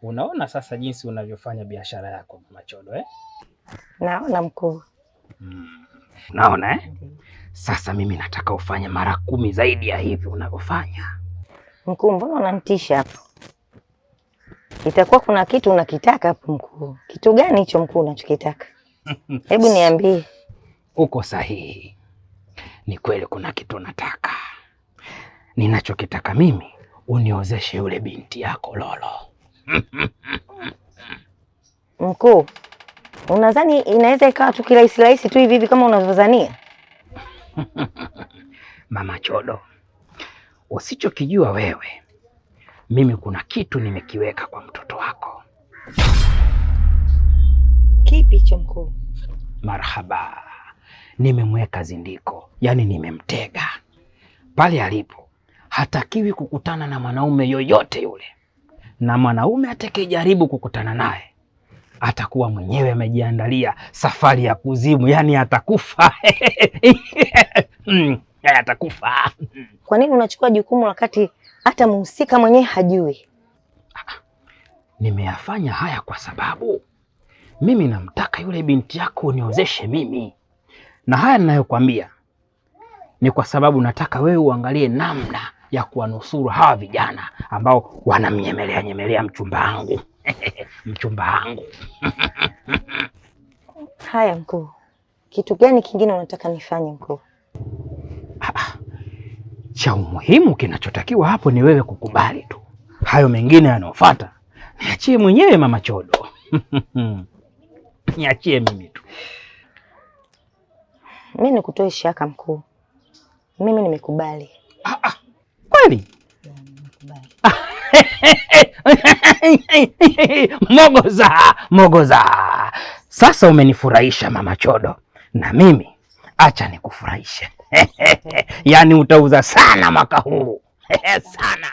Unaona sasa jinsi unavyofanya biashara yako Mama Chodo eh? Naona mkuu. Naona eh? Sasa mimi nataka ufanye mara 10 zaidi ya hivi unavyofanya. Mkuu, mbona unanitisha hapo? Itakuwa kuna kitu unakitaka hapo mkuu. Kitu gani hicho mkuu unachokitaka? Hebu niambie. Uko sahihi. Ni kweli kuna kitu nataka. Ninachokitaka mimi uniozeshe yule binti yako Lolo. Mkuu, unadhani inaweza ikawa tu kirahisi tu hivi kama unavyodhania? Mama Chodo, usichokijua wewe, mimi kuna kitu nimekiweka kwa mtoto wako. Kipi hicho mkuu? Marhaba. Nimemweka zindiko, yani nimemtega. Pale alipo hatakiwi kukutana na mwanaume yoyote yule, na mwanaume atakayejaribu kukutana naye atakuwa mwenyewe amejiandalia safari ya kuzimu, yani atakufa. Atakufa. Kwa nini unachukua jukumu wakati hata mhusika mwenyewe hajui? Nimeyafanya haya kwa sababu mimi namtaka yule binti yako uniozeshe mimi, na haya ninayokuambia ni kwa sababu nataka wewe uangalie namna ya kuwanusuru hawa vijana ambao wanamnyemelea mchumba wangu. Mchumba wangu. Haya mkuu, kitu gani kingine unataka nifanye mkuu? Cha umuhimu kinachotakiwa hapo ni wewe kukubali tu. Hayo mengine yanayofuata niachie mwenyewe Mama Chodo. Niachie mimi tu. Mimi nikutoe shaka mkuu. Mimi nimekubali. Kweli? Nimekubali. Mogoza. Sasa umenifurahisha Mama Chodo, na mimi acha nikufurahishe. Yaani utauza sana mwaka huu. Sana.